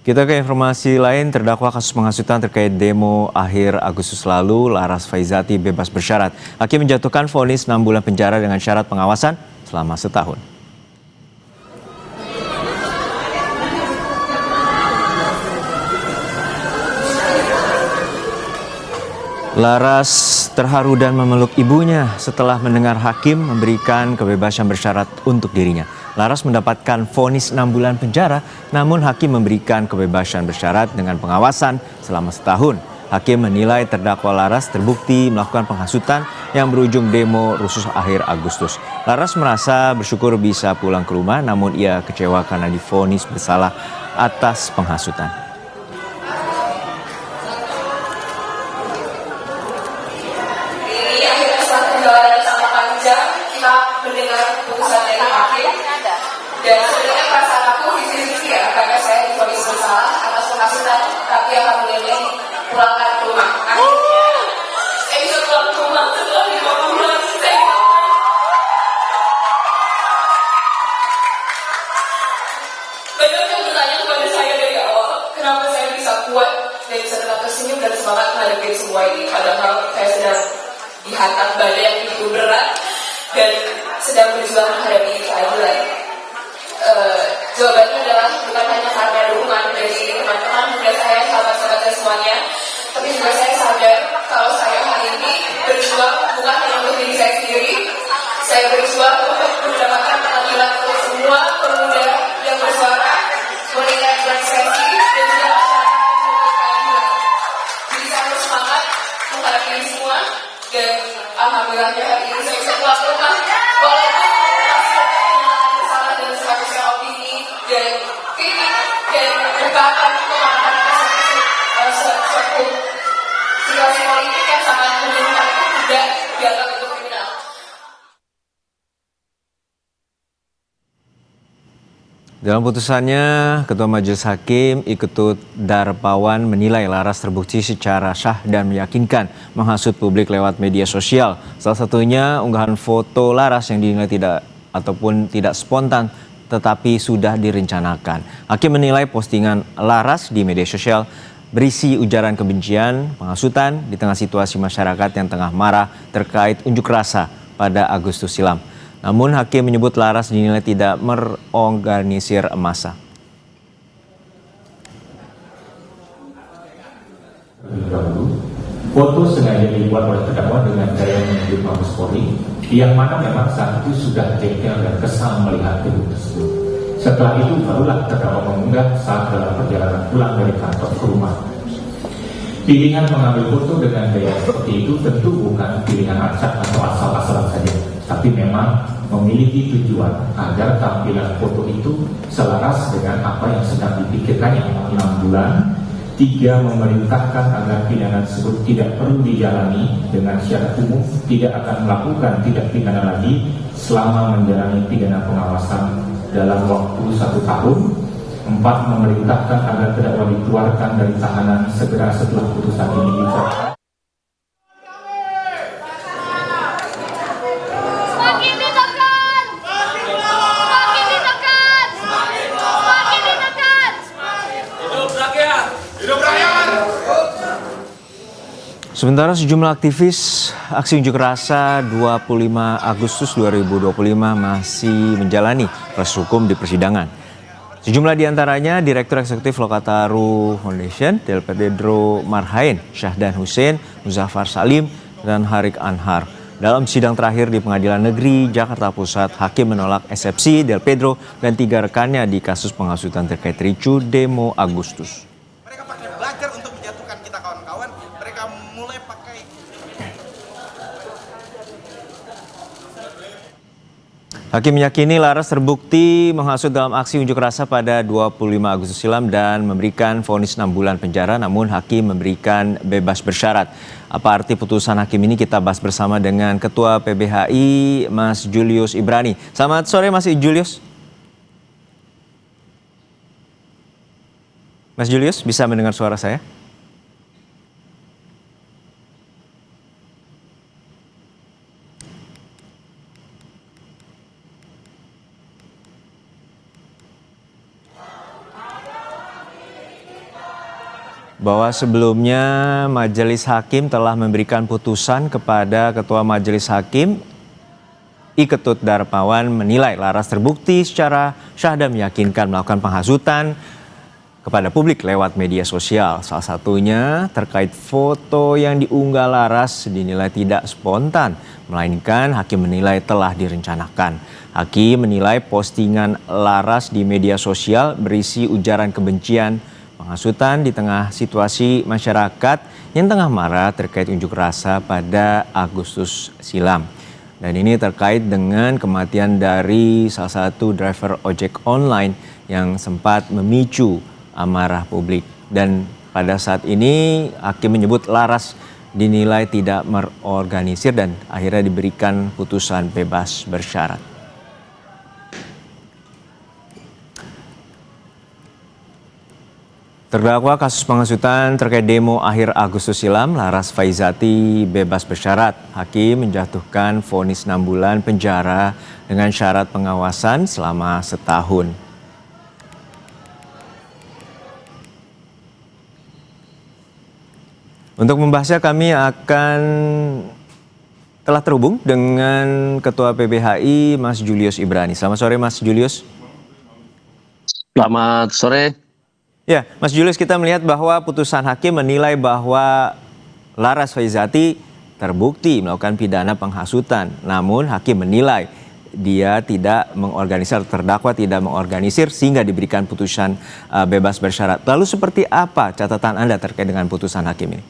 Kita ke informasi lain, terdakwa kasus penghasutan terkait demo akhir Agustus lalu, Laras Faizati bebas bersyarat. Hakim menjatuhkan vonis 6 bulan penjara dengan syarat pengawasan selama setahun. Laras terharu dan memeluk ibunya setelah mendengar hakim memberikan kebebasan bersyarat untuk dirinya. Laras mendapatkan vonis 6 bulan penjara, namun hakim memberikan kebebasan bersyarat dengan pengawasan selama setahun. Hakim menilai terdakwa Laras terbukti melakukan penghasutan yang berujung demo rusuh akhir Agustus. Laras merasa bersyukur bisa pulang ke rumah, namun ia kecewa karena divonis bersalah atas penghasutan. Mendengar keputusan dari hakim dan sebenarnya perasaan aku di ya, karena saya divonis bersalah atas penghasutan, tapi alhamdulillah dipulangkan ke rumah. Akhirnya saya bisa pulang ke rumah setelah 5 bulan. Banyak yang bertanya kepada saya dari awal, kenapa saya bisa kuat dan bisa tetap tersenyum dan semangat menghadapi semua ini, padahal saya sedang dihantam badai yang begitu berat dan sedang berjuang menghadapi keadilan. Jawabannya adalah bukan hanya karena dukungan dari teman-teman muda saya, sahabat-sahabat saya semuanya, tapi juga saya sadar kalau saya hari ini berjuang bukan hanya untuk diri saya sendiri, saya berjuang untuk mendapatkan keadilan untuk semua pemuda yang bersuara, wanita yang berekspresi, dan juga masyarakat yang berkeadilan. Jadi saya harus semangat menghadapi ini semua, dan alhamdulillahnya hari ini saya bisa pulang ke rumah. Walaupun bersalah dan seharusnya opini dan kritik dan debakan pemahaman suatu situasi politik yang sangat membingungkan itu tidak dianggap itu kriminal. Dalam putusannya, Ketua Majelis Hakim Iketut Darpawan menilai Laras terbukti secara sah dan meyakinkan menghasut publik lewat media sosial. Salah satunya unggahan foto Laras yang dinilai tidak spontan tetapi sudah direncanakan. Hakim menilai postingan Laras di media sosial berisi ujaran kebencian, penghasutan di tengah situasi masyarakat yang tengah marah terkait unjuk rasa pada Agustus silam. Namun hakim menyebut Laras dinilai tidak merorganisir massa. Foto sengaja dibuat oleh terdakwa dengan gaya menyebut Mabes Polri, yang mana memang saat itu sudah jengkel dan kesal melihat gedung tersebut. Setelah itu barulah terdakwa mengunggah saat dalam perjalanan pulang dari kantor ke rumah. Pilihan mengambil foto dengan gaya seperti itu tentu bukan pilihan acak atau asal-asalan saja, tapi memang memiliki tujuan agar tampilan foto itu selaras dengan apa yang sedang dipikirkannya. 6 bulan, 3 memerintahkan agar pidana tersebut tidak perlu dijalani dengan syarat umum, tidak akan melakukan tindak pidana lagi selama menjalani pidana pengawasan dalam waktu 1 tahun. 4 memerintahkan agar terdakwa dikeluarkan dari tahanan segera setelah putusan ini diucapkan. Sementara sejumlah aktivis aksi unjuk rasa 25 Agustus 2025 masih menjalani proses hukum di persidangan. Sejumlah diantaranya Direktur Eksekutif Lokataru Foundation, Del Pedro Marhain, Syahdan Hussein, Muzaffar Salim, dan Harik Anhar. Dalam sidang terakhir di Pengadilan Negeri Jakarta Pusat, hakim menolak eksepsi Del Pedro dan 3 rekannya di kasus penghasutan terkait ricu demo Agustus. Mereka pakai belajar untuk menjatuhkan kita kawan-kawan, mereka mulai pakai. Hakim meyakini Laras terbukti menghasut dalam aksi unjuk rasa pada 25 Agustus silam dan memberikan vonis 6 bulan penjara, namun hakim memberikan bebas bersyarat. Apa arti putusan hakim ini kita bahas bersama dengan Ketua PBHI, Mas Julius Ibrani. Selamat sore Mas Julius. Mas Julius, bisa mendengar suara saya? bahwa sebelumnya Majelis Hakim telah memberikan putusan kepada Ketua Majelis Hakim I Ketut Darmawan menilai Laras terbukti secara syah dan meyakinkan melakukan penghasutan kepada publik lewat media sosial. Salah satunya terkait foto yang diunggah Laras dinilai tidak spontan, melainkan Hakim menilai telah direncanakan. Hakim menilai postingan Laras di media sosial berisi ujaran kebencian, penghasutan di tengah situasi masyarakat yang tengah marah terkait unjuk rasa pada Agustus silam. Dan ini terkait dengan kematian dari salah satu driver ojek online yang sempat memicu amarah publik. Dan pada saat ini Hakim menyebut Laras dinilai tidak merorganisir dan akhirnya diberikan putusan bebas bersyarat. Terdakwa kasus penghasutan terkait demo akhir Agustus silam, Laras Faizati bebas bersyarat. Hakim menjatuhkan vonis 6 bulan penjara dengan syarat pengawasan selama setahun. Untuk membahasnya kami akan telah terhubung dengan Ketua PBHI Mas Julius Ibrani. Selamat sore Mas Julius. Selamat sore. Ya, Mas Julius, kita melihat bahwa putusan hakim menilai bahwa Laras Faizati terbukti melakukan pidana penghasutan. Namun hakim menilai dia tidak mengorganisir, terdakwa tidak mengorganisir sehingga diberikan putusan bebas bersyarat. Lalu seperti apa catatan Anda terkait dengan putusan hakim ini?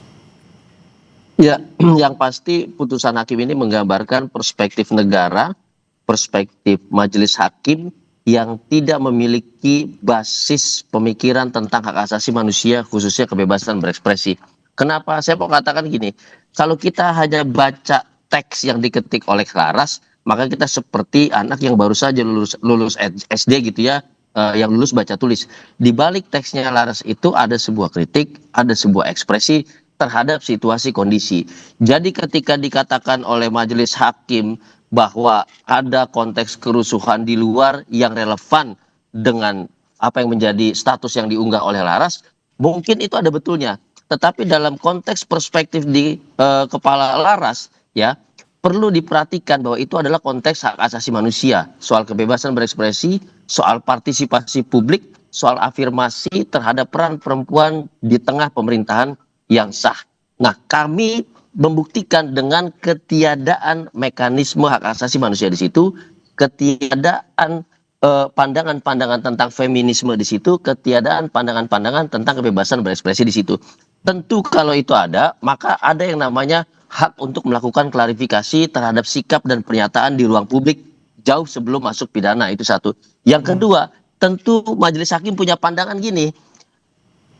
Ya, yang pasti putusan hakim ini menggambarkan perspektif negara, perspektif majelis hakim yang tidak memiliki basis pemikiran tentang hak asasi manusia, khususnya kebebasan berekspresi. Kenapa saya mau katakan gini, kalau kita hanya baca teks yang diketik oleh Laras, maka kita seperti anak yang baru saja lulus SD gitu ya, yang lulus baca tulis. Di balik teksnya Laras itu ada sebuah kritik, ada sebuah ekspresi terhadap situasi kondisi. Jadi ketika dikatakan oleh majelis hakim bahwa ada konteks kerusuhan di luar yang relevan dengan apa yang menjadi status yang diunggah oleh Laras, mungkin itu ada betulnya. Tetapi dalam konteks perspektif di kepala Laras, ya perlu diperhatikan bahwa itu adalah konteks hak asasi manusia, soal kebebasan berekspresi, soal partisipasi publik, soal afirmasi terhadap peran perempuan di tengah pemerintahan yang sah. Nah, kami membuktikan dengan ketiadaan mekanisme hak asasi manusia di situ, ketiadaan pandangan-pandangan tentang feminisme di situ, ketiadaan pandangan-pandangan tentang kebebasan berekspresi di situ. Tentu kalau itu ada, maka ada yang namanya hak untuk melakukan klarifikasi terhadap sikap dan pernyataan di ruang publik jauh sebelum masuk pidana, itu satu. Yang kedua, tentu majelis hakim punya pandangan gini,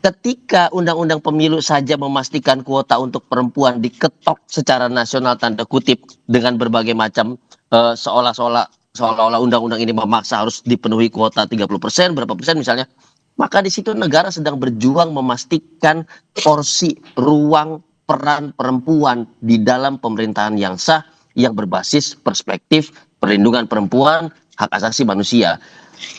ketika undang-undang pemilu saja memastikan kuota untuk perempuan diketok secara nasional tanda kutip dengan berbagai macam seolah-olah undang-undang ini memaksa harus dipenuhi kuota 30%, berapa persen misalnya, maka di situ negara sedang berjuang memastikan porsi ruang peran perempuan di dalam pemerintahan yang sah, yang berbasis perspektif perlindungan perempuan, hak asasi manusia.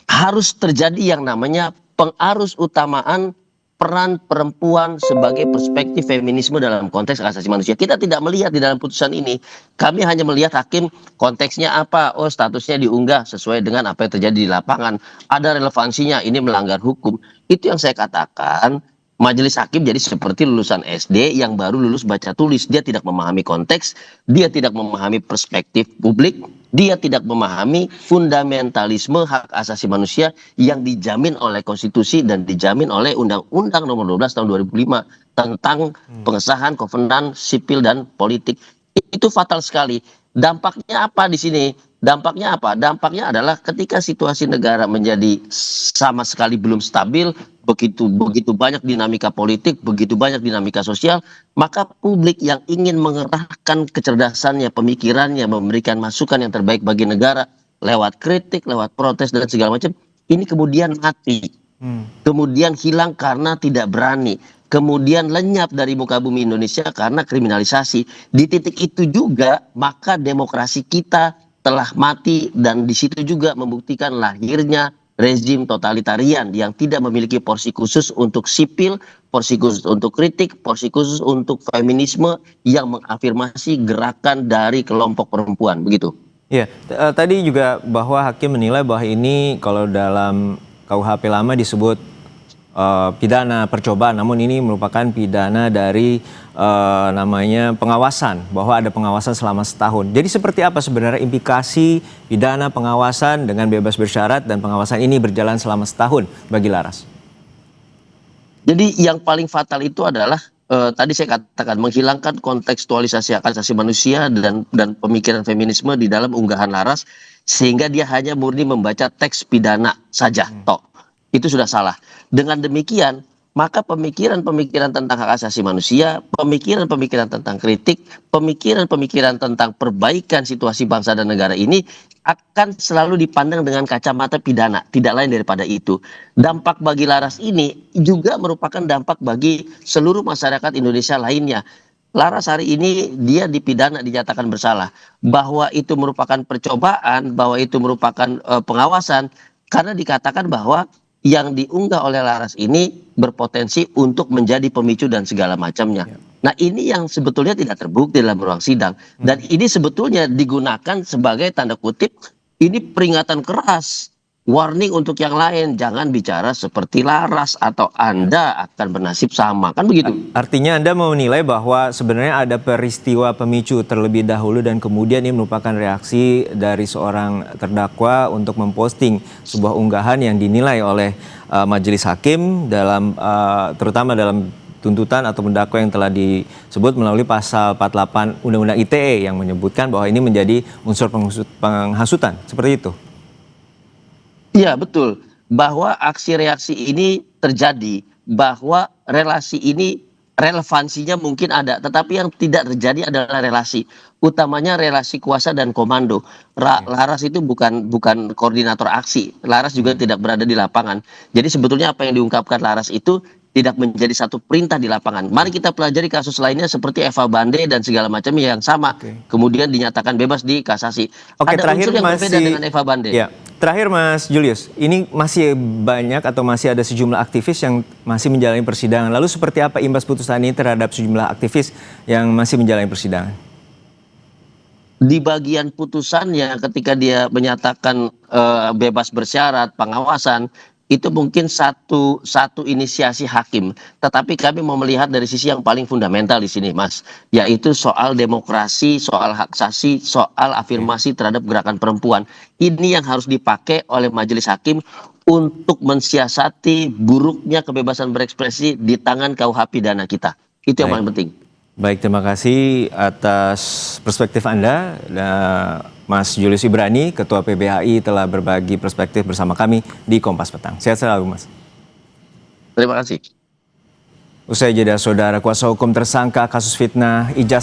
Harus terjadi yang namanya pengarus utamaan peran perempuan sebagai perspektif feminisme dalam konteks hak asasi manusia. Kita tidak melihat di dalam putusan ini. Kami hanya melihat hakim konteksnya apa. Oh, statusnya diunggah sesuai dengan apa yang terjadi di lapangan. Ada relevansinya, ini melanggar hukum. Itu yang saya katakan, majelis hakim jadi seperti lulusan SD yang baru lulus baca tulis. Dia tidak memahami konteks, dia tidak memahami perspektif publik, dia tidak memahami fundamentalisme hak asasi manusia yang dijamin oleh konstitusi dan dijamin oleh Undang-Undang Nomor 12 Tahun 2005 tentang pengesahan kovenan sipil dan politik. Itu fatal sekali. Dampaknya apa di sini? Dampaknya apa? Dampaknya adalah ketika situasi negara menjadi sama sekali belum stabil, begitu banyak dinamika politik, begitu banyak dinamika sosial, maka publik yang ingin mengerahkan kecerdasannya, pemikirannya, memberikan masukan yang terbaik bagi negara lewat kritik, lewat protes dan segala macam, ini kemudian mati. Kemudian hilang karena tidak berani. Kemudian lenyap dari muka bumi Indonesia karena kriminalisasi. Di titik itu juga maka demokrasi kita telah mati, dan di situ juga membuktikan lahirnya rezim totalitarian yang tidak memiliki porsi khusus untuk sipil, porsi khusus untuk kritik, porsi khusus untuk feminisme yang mengafirmasi gerakan dari kelompok perempuan, begitu. Ya, tadi juga bahwa hakim menilai bahwa ini kalau dalam KUHP lama disebut pidana percobaan, namun ini merupakan pidana dari namanya pengawasan, bahwa ada pengawasan selama setahun. Jadi seperti apa sebenarnya implikasi pidana pengawasan dengan bebas bersyarat dan pengawasan ini berjalan selama setahun bagi Laras? Jadi yang paling fatal itu adalah tadi saya katakan menghilangkan kontekstualisasi hak asasi manusia dan pemikiran feminisme di dalam unggahan Laras, sehingga dia hanya murni membaca teks pidana saja. Toh itu sudah salah. Dengan demikian maka pemikiran-pemikiran tentang hak asasi manusia, pemikiran-pemikiran tentang kritik, pemikiran-pemikiran tentang perbaikan situasi bangsa dan negara ini akan selalu dipandang dengan kacamata pidana, tidak lain daripada itu. Dampak bagi Laras ini juga merupakan dampak bagi seluruh masyarakat Indonesia lainnya. Laras hari ini dia dipidana, dinyatakan bersalah. Bahwa itu merupakan percobaan, bahwa itu merupakan pengawasan, karena dikatakan bahwa yang diunggah oleh Laras ini berpotensi untuk menjadi pemicu dan segala macamnya. Nah ini yang sebetulnya tidak terbukti dalam ruang sidang. Dan ini sebetulnya digunakan sebagai tanda kutip, ini peringatan keras. Warning untuk yang lain, jangan bicara seperti Laras atau Anda akan bernasib sama. Kan begitu? Artinya Anda mau menilai bahwa sebenarnya ada peristiwa pemicu terlebih dahulu dan kemudian ini merupakan reaksi dari seorang terdakwa untuk memposting sebuah unggahan yang dinilai oleh majelis hakim dalam terutama dalam tuntutan atau pendakwa yang telah disebut melalui pasal 48 Undang-Undang ITE yang menyebutkan bahwa ini menjadi unsur penghasutan. Seperti itu. Iya betul, bahwa aksi reaksi ini terjadi, bahwa relasi ini relevansinya mungkin ada, tetapi yang tidak terjadi adalah relasi, utamanya relasi kuasa dan komando. Laras itu bukan koordinator aksi, Laras juga tidak berada di lapangan. Jadi sebetulnya apa yang diungkapkan Laras itu tidak menjadi satu perintah di lapangan. Mari kita pelajari kasus lainnya seperti Eva Bande dan segala macamnya yang sama. Kemudian dinyatakan bebas di kasasi. Oke, Ada terakhir unsur yang berbeda dengan Eva Bande. Ya, terakhir Mas Julius, ini masih banyak atau masih ada sejumlah aktivis yang masih menjalani persidangan. Lalu seperti apa imbas putusan ini terhadap sejumlah aktivis yang masih menjalani persidangan? Di bagian putusannya ketika dia menyatakan bebas bersyarat, pengawasan, itu mungkin satu inisiasi hakim. Tetapi kami mau melihat dari sisi yang paling fundamental di sini, Mas, yaitu soal demokrasi, soal hak asasi, soal afirmasi terhadap gerakan perempuan. Ini yang harus dipakai oleh majelis hakim untuk mensiasati buruknya kebebasan berekspresi di tangan KUH pidana kita. Itu yang paling penting. Baik, terima kasih atas perspektif Anda. Mas Julius Ibrani, Ketua PBHI telah berbagi perspektif bersama kami di Kompas Petang. Sehat selalu, Mas. Terima kasih. Usai jeda, saudara kuasa hukum tersangka kasus fitnah ijazah